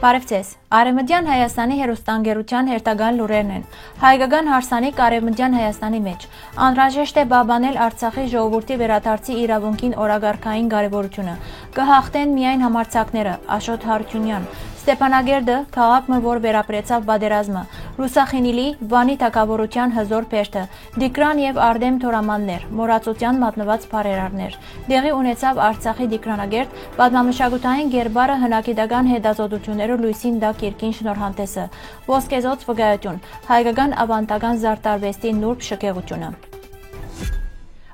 Բարև ձեզ, Արևմտյան Հայաստանի հեռուստաընկերության հերթական լուրերն են, հայկական հարսանիք Արևմտյան Հայաստանի մեջ, անհրաժեշտ է պահպանել Արցախի ժողովրդի վերադարձի իրավունքին օրագարկային կարևորությունը, կհաղթեն միայն համարձակները, Աշոտ Հարությունյան, Ստեփանագերդը, քաղաքը, որ վերապրեցավ պատերազմը, Ռուսախինիլի, Վանի թագավորության հզոր բերդը, Դիկրան եւ Արտեմ Թորամաններ, մոռացության մատնված բարերարներ, դեղի ունեցավ Արցախի Դիկրանագերդ, պատմամշակութային գերբարը հնագիտական հետազոտությունները լույսին տակ երկին շնորհանդեսը, ոսկեզոծ վկայություն, հայկական ավանդական զարդարվեստի նուրբ շքեղությունը։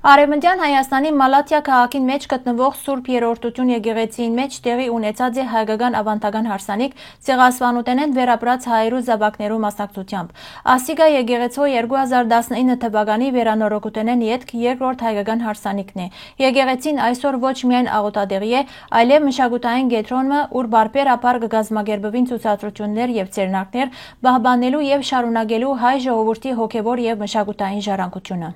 Արևմտյան Հայաստանի Մալաթիա քաղաքին մեջ գտնվող Սուրբ Երրորդություն եկեղեցին մեջ տեղի ունեցած է հայկական ավանդական հարսանիք ցեղասպանութենեն վերապրած հայերու զավակներու մասնակցությամբ։ Ասիգա եկեղեցու 2019 թվականի վերանորոգութենեն յետք երկրորդ հայկական հարսանիքն է։ Եկեղեցին այսօր ոչ միայն աղոթատեղի է, այլև մշակութային կենտրոնը, ուր բարբերաբար կգազմագերբվին ցուցադրություններ եւ ցերնակներ, պահպանելու եւ շարունակելու հայ ժողովրդի հոգեվոր եւ մշակութային ժառանգությունը։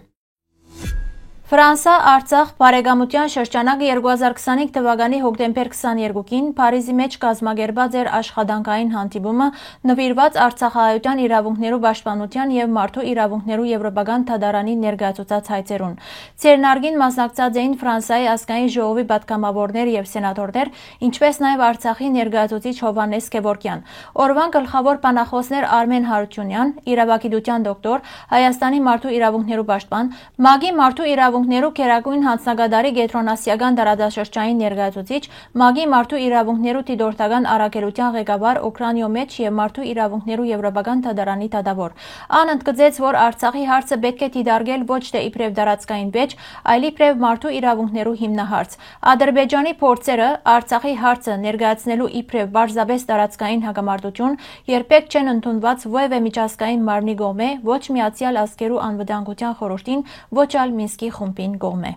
Ֆրանսա-Արցախ բարեկամության շրջանակը 2025 թվականի հոկտեմբեր 22-ին Փարիզի մեջ կազմակերպած էր աշխատանքային հանդիպումը նվիրված արցախահայության իրավունքներու պաշտպանության եւ մարդու իրավունքներու եվրոպական թադարանի ներկայացուցած հայցերուն։ Ցերնարգին մասնակցած էին Ֆրանսիայի ազգային ժողովի պատգամավորներ եւ սենատորներ, ինչպես նաեւ Արցախի ներկայացուցիչ Հովհաննես Գևորգյան։ Օրվան գլխավոր բանախոսներ Արմեն Հարությունյան, իրավագիտության դոկտոր, Հայաստանի մարդու իրավունքներու պաշտպան, ՄԱԳ-ի մարդու իրավունքներու քերագույն հանձնագետարի Կենտրոնասիական տարածաշրջանի ներկայացուցիչ, ՄԱԳ-ի մարդու իրավունքներու դիտորդական առաքելության ղեկավար Ուկրաինայո մեջ եւ մարդու իրավունքներու եվրոպական թադարանի դատավոր։ Ան ընդգծեց, որ Արցախի հարցը պետք է դիտարկել ոչ թե իբրև տարածքային վեճ, այլ իբրև մարդու իրավունքներու հիմնահարց։ Ադրբեջանի փորձերը Արցախի հարցը ներկայացնելու իբրև բարձրապես տարածքային հակամարտություն երբեք չեն ընդունված ովևէ միջազգային մարմնի կողմէ, ոչ Միացյալ Ազգերու անվտանգության խորհրդին, ոչ այլ Մինսկի խումբին կողմէ։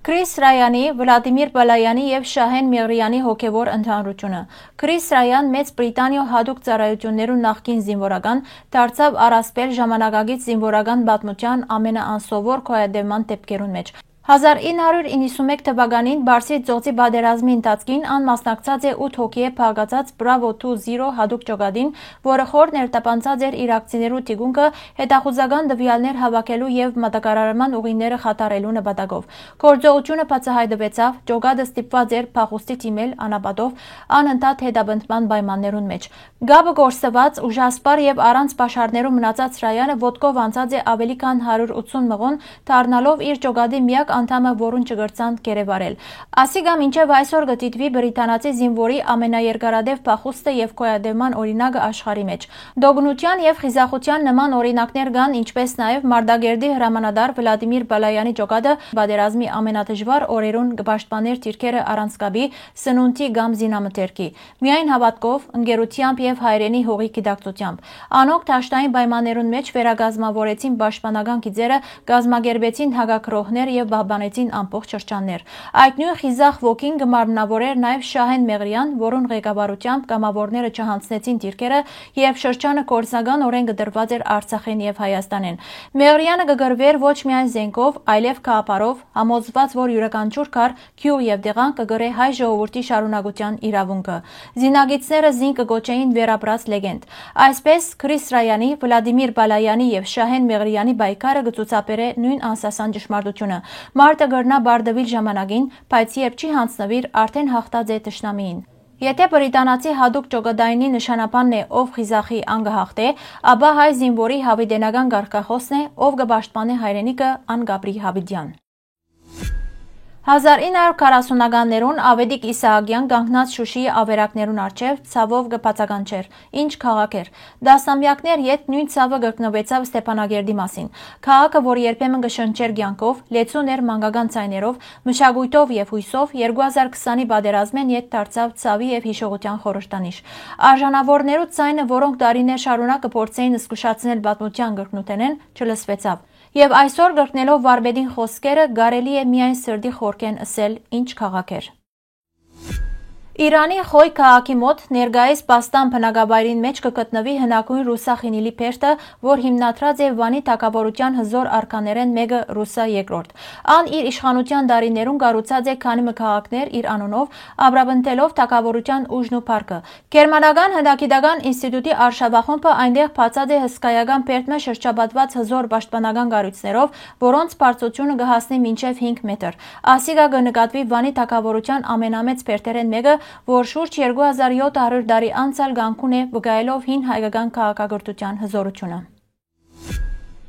Քրիս Ռայանի, Վլադիմիր Բալայանի եւ Շահեն Մեղրյանի հոգեվոր ընդհանրությունը։ Քրիս Ռայան Մեծ Բրիտանիա հատուկ ծառայություններու նախկին զինվորական դարձավ առասպել ժամանակակից զինվորական պատմության ամենաանսովոր քոյադեման դեպքերուն մեջ։ 1991 թվականին Բարսից ծոցի պատերազմի ընթացքին ան մասնակցած է 8 հոգիե փակացած Bravo 20 հատուկ ճոգադին, որը խոր ներտապանցած էր իրաքցիներու թիկունքը հետախուզական տվյալներ հավաքելու եւ մատակարարման ուղիները խաթարելու նպատակով։ Գործողությունը բացահայտվեցավ, ճոգադը ստիպված էր փախուստի թիմել անապատով, անընդհատ հետապնդման պայմաններուն մեջ։ Գաբը գործված, ուժասպար եւ առանց պաշարներու մնացած Ռայանը ոտքով անցած է ավելի քան 180 մղոն, դառնալով իր ճոգադի միակ անդամը, որուն չգրցան կերեվարել։ Ասիգա մինչև այսօր գտիտվի բրիտանացի զինվորի ամենաերկարադեպ փախուստը եւ քոյադեման օրինակը աշխարհի մեջ։ Դոգնության եւ խիզախության նման օրինակներ կան, ինչպես նաեւ Մարտագերդի հրամանատար Վլադիմիր Բալայանի ճոգադը պատերազմի ամենադժվար օրերուն կպաշտպաներ թիրքերը առանց կապի, սնունդի կամ զինամթերքի, միայն հավատքով, ընկերությամբ եւ հայրենի հողի գիտակցությամբ։ Անոնք դաշտային պայմաններուն մեջ վերագազմավորեցին պաշտպանական գիծերը, գազմագերբեցին հակակրողներ եւ բանեցին ամբողջ շրջաններ։ Այդ նույն խիզախ ոգին կմարմնավորեր նաև Շահեն Մեղրյան, որուն ղեկավարությամբ կամավորները չհանձնեցին դիրքերը եւ շրջանը կորսական օրեն կդրված էր Արցախեն եւ Հայաստանեն։ Մեղրյանը կգրվեր ոչ միայն զենքով, այլև քահապարով, համոզված, որ յուրաքանչյուր քար, քյուղ եւ դեղան կգրե հայ ժողովրդի շարունակության իրավունքը։ Զինագիծները զին կգոչեին վերապրած լեգենդ։ Այսպես Քրիս Ռայանի, Վլադիմիր Բալայանի եւ Շահեն Մեղրյանի բայկարը կցուցաբերե նույն անսասան ճշմարտությունը։ Մարտը գրնա բարդվիլ ժամանակին, բայց երբ չի հանձնվիր, արդեն հաղթած է թշնամիին։ Եթե բրիտանացի հատուկ ճոգադայնի նշանաբանն է, ով խիզախի անգահաղթ է, ապա հայ զինվորի հավիտենական կարգախոսն է, ով կպաշտպանե հայրենիքը, ան Գաբրի Հավիդյան։ 1940-ականներուն Ավետիք Իսահակյան կանգնած Շուշիի ավերակներուն առջև ցավով կբացականչեր, ինչ քաղաք էր։ Դասամյակներ յետ նույն ցավը կրկնվեցավ Ստեփանագերդի մասին։ Քաղաքը, որ երբեմն կշնչեր կյանքով, լեցուն էր մանկական ցայներով, մշակույթով եւ հույսով, 2020-ի պատերազմեն յետ դարձավ ցավի եւ հիշողության խորհրդանիշ։ Արժանավորներու ցայնը, որոնք տարիներ շարունակ կփորձեին զսկուշացնել պատմության կրկնութենեն, չլսվեցավ։ Եվ այսօր գրկնելով վարպետին խոսքերը կարելի է միայն սրտի խորքեն ասել, ինչ քաղաք էր։ Իրանի Խոյ քաղաքի մոտ ներկայիս Պաստան բնակավայրին մեջ կգտնվի հնագույն ռուսախինիլի փերթը, որ հիմնադրած է Վանի թագավորության հզոր արքաներեն մեկը Ռուսա II։ Ան իր իշխանության դարիներուն կառուցած է քանի քաղաքներ իր անունով, ապրաբնթելով թագավորության ուժն ու փառքը։ Գերմանական հնդագիտական ինստիտուտի արշավախումբը այնտեղ բացած է հսկայական փերթը շրջապատված հզոր պաշտպանական կառույցներով, որոնց բարձրությունը կհասնի մինչև 5 մետր։ Ասիկա կնկատվի Վանի թագավորության ամենամեծ փերթերեն մեկը, որ շուրջ 2700 տարի անցյալ կանգուն է վկայելով հին հայկական քաղաքակրթության հզորությունը։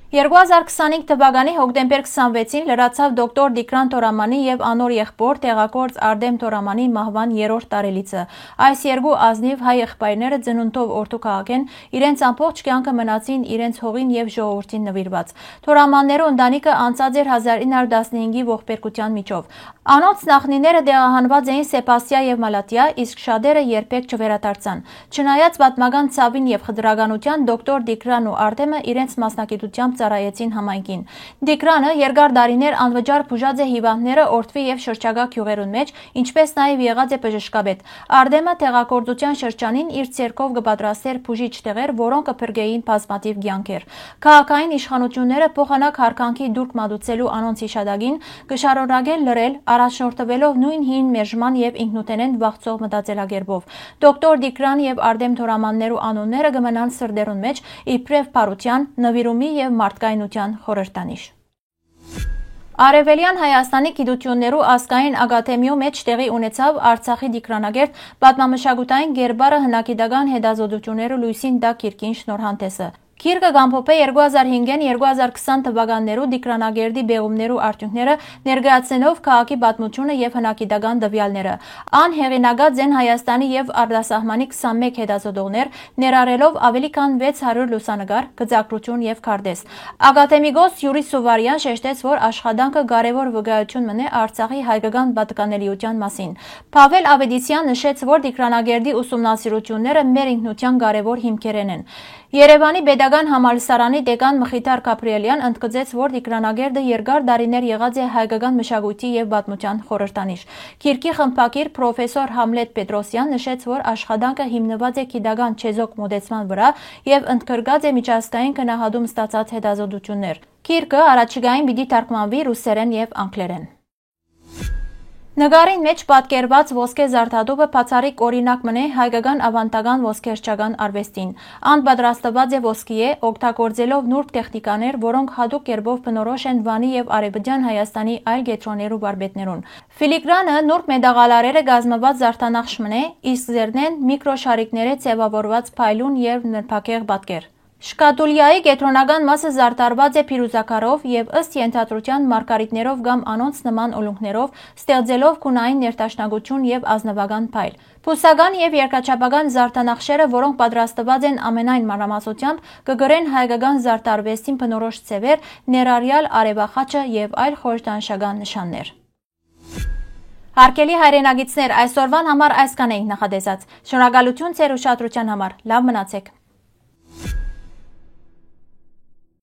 2025 թվականի հոկտեմբեր 26-ին լրացավ դոկտոր Դիկրան Թորամանի եւ անոր եղբոր տեղակորձ Արտեմ Թորամանի մահվան 3-րդ տարելիցը։ Այս երկու ազնիվ հայ եղբայրները ծնունդով օրթոքահայ են, իրենց ամբողջ կյանքը մնացին իրենց հողին եւ ժողովրդին նվիրված։ Թորամաններու ընտանիքը անցած էր 1915-ի ողբերգության միջով։ Անոնց նախնիները տեղահանված էին Սեբաստիա եւ Մալատիա, իսկ շատերը երբեք չվերադարձան։ Չնայած պատմական ցավին եւ խտրականության, դոկտոր Դիկրանն ու Արտեմը իրենց մասնակցությամբ ծառայեցին համայնքին։ Դիկրանը երկար տարիներ անվճար բուժած է հիվանդները օրթվի եւ շրջակա գյուղերուն մեջ, ինչպես նաեւ եղած է բժշկաբեդ։ Արտեմը տեղակորձության շրջանին իր ցերկով կպատրաստեր բուժիչ տեղեր, որոնք կփրկեին բազմաթիվ կյանքեր։ Քաղաքային իշխանությունները փոխանակ հարկանքի դուրք մատուցելու անոնց հիշադակին կշարունակեն լրել, առաջնորդվելով նույն հին մերժման եւ ինքնութենեն վախծող մտածելակերպով։ Դոկտոր Դիկրան եւ Արտեմ Թորամաններու անունները կմնան սրդերուն մեջ իբրև բարության, նվիրումի եւ մարդկայնության խորհրդանիշ։ Արևելյան Հայաստանի գիտություններու ազգային ակադեմիու մեջ տեղի ունեցավ Արցախի դիկրանագերտ պատմամշակութային գերբարը հնագիտական հետազոտություններու լույսին տակ կիրքին շնորհանդեսը։ Քիրկը կամփոփե 2005-ին 2020 թվականներու դիկրանագերդի բեղումներու արդյունքները ներկայացնելով քաղաքի պատմությունը եւ հնագիտական տվյալները։ Ան հեղինակած են Հայաստանի եւ արտասահմանի 21 հետազոտողներ, ներառելով ավելի քան 600 լուսանկար, գծագրություն եւ քարտեզ։ Ակադեմիկոս Յուրի Սուվարյան շեշտեց, որ աշխատանքը կարևոր վկայություն մնե Արցախի հայկական պատկանելիության մասին։ Փավել Ավետիսյան նշեց, որ դիկրանագերդի ուսումնասիրությունները մեր ինքնության կարևոր հիմքերեն են։ Երևանի Պետական համալսարանի դեկան Մխիթար Գաբրիելյան ընդգծեց, որ դիկրանագերդը երկար տարիներ եղած է հայկական մշակույթի եւ պատմության խորհրդանիշ։ Քիրքի խմբագիր պրոֆեսոր Համլետ Պետրոսյան նշեց, որ աշխատանքը հիմնված է գիտական չեզոք մոտեցման վրա եւ ընդգրկած է միջազգային գնահատում ստացած հետազոտություններ։ Քիրքը առաջիկային պիտի թարգմանվի ռուսերեն եւ անգլերեն։ Նկարին մեջ պատկերված ոսկե զարդատուփը բացառիկ օրինակ մնե հայկական ավանդական ոսկերչական արվեստին։ Ան պատրաստված է ոսկիե, օգտագործելով նուրբ տեխնիկաներ, որոնք հատուկ կերպով բնորոշ են Վանի եւ Արևմտյան Հայաստանի այլ գետրոններու բարբետներուն։ Ֆիլիգրանը նուրբ մեդաղալարերը կազմված զարդանախշ մնե, իսկ զերնեն միկրոշարիկները ձևավորված փայլուն եւ նրբակեղ պատկեր։ Շկատուլյայի կենտրոնական մասը զարդարված է փիրուզաքարով եւ ըստ ենթադրության մարգարիտներով կամ անոնց նման օլունքներով, ստեղծելով գունային ներդաշնակություն եւ ազնվական փայլ։ Փուսական եւ երկրաչափական զարդանախշերը, որոնք պատրաստված են ամենայն մանրամասնությամբ, կգրեն հայկական զարդարվեստին բնորոշ ձևեր, ներառյալ արևախաչը եւ այլ խորհրդանշական նշաններ։ Հարգելի հայրենագիտներ, այսօրվան համար այսքան էինք նախատեսած։ Շնորհակալություն ձեր ուշադրության համար։ Լավ մնացեք։